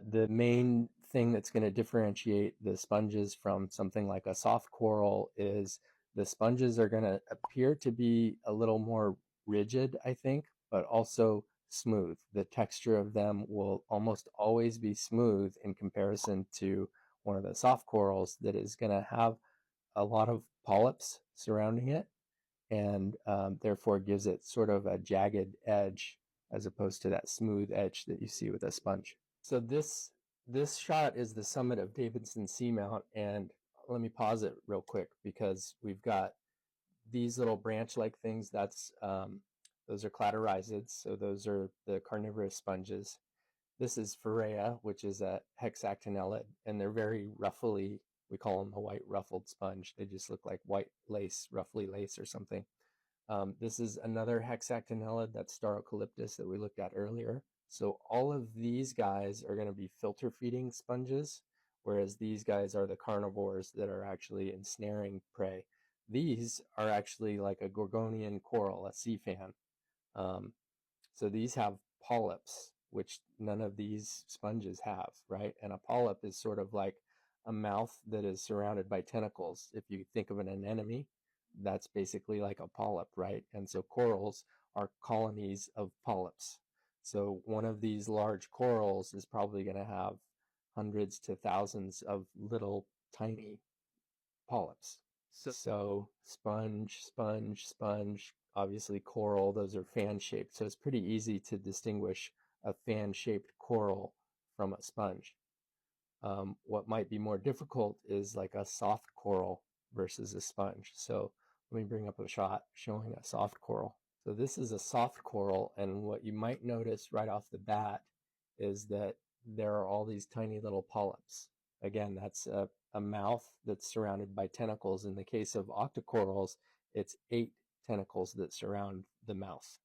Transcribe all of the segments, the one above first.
The main thing that's going to differentiate the sponges from something like a soft coral is the sponges are going to appear to be a little more rigid, I think, but also smooth. The texture of them will almost always be smooth in comparison to one of the soft corals that is going to have a lot of polyps surrounding it, and therefore gives it sort of a jagged edge as opposed to that smooth edge that you see with a sponge. So this shot is the summit of Davidson Seamount, and let me pause it real quick because we've got these little branch-like things. Those are cladorhizids, so those are the carnivorous sponges. This is Pharea, which is a hexactinellid, and they're very ruffly. We call them a white ruffled sponge. They just look like white lace, ruffly lace or something. This is another hexactinellid, that's Starocalyptus that we looked at earlier. So all of these guys are going to be filter feeding sponges, whereas these guys are the carnivores that are actually ensnaring prey. These are actually like a Gorgonian coral, a sea fan. So these have polyps, which none of these sponges have, right? And a polyp is sort of like a mouth that is surrounded by tentacles. If you think of an anemone, that's basically like a polyp, right? And so corals are colonies of polyps. So one of these large corals is probably going to have hundreds to thousands of little tiny polyps. So sponge, sponge, sponge, obviously coral, those are fan shaped. So it's pretty easy to distinguish a fan shaped coral from a sponge. What might be more difficult is like a soft coral versus a sponge. So let me bring up a shot showing a soft coral. So this is a soft coral, and what you might notice right off the bat is that there are all these tiny little polyps. Again, that's a mouth that's surrounded by tentacles. In the case of octocorals, it's 8 tentacles that surround the mouth.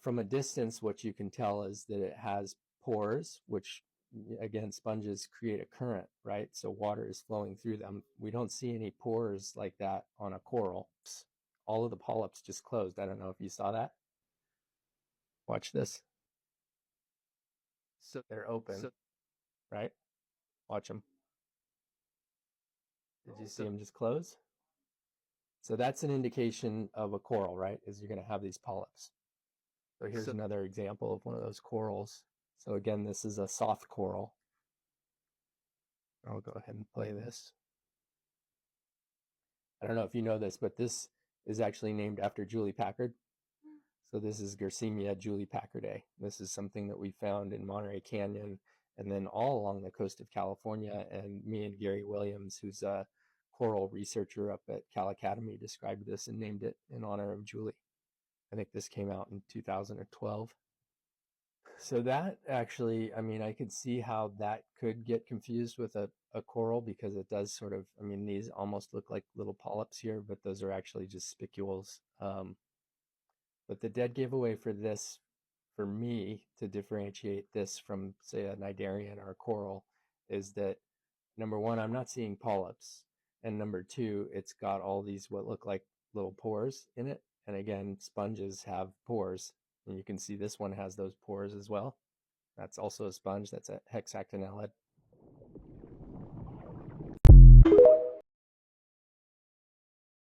From a distance, what you can tell is that it has pores, which again, sponges create a current, right? So water is flowing through them. We don't see any pores like that on a coral. All of the polyps just closed. I don't know if you saw that. Watch this. So they're open, right? Watch them. Did you see them just close? So that's an indication of a coral, right? Is you're going to have these polyps. So here's another example of one of those corals. So again, this is a soft coral. I'll go ahead and play this. I don't know if you know this, but this is actually named after Julie Packard. So this is Garcimia julipackardae. This is something that we found in Monterey Canyon and then all along the coast of California. And me and Gary Williams, who's a coral researcher up at Cal Academy, described this and named it in honor of Julie. I think this came out in 2012. So that actually, I mean, I could see how that could get confused with a coral because it does sort of, I mean, these almost look like little polyps here, but those are actually just spicules. But the dead giveaway for this, for me, to differentiate this from, say, a cnidarian or a coral, is that number one, I'm not seeing polyps. And number two, it's got all these what look like little pores in it. And again, sponges have pores. And you can see this one has those pores as well. That's also a sponge. That's a hexactinellid.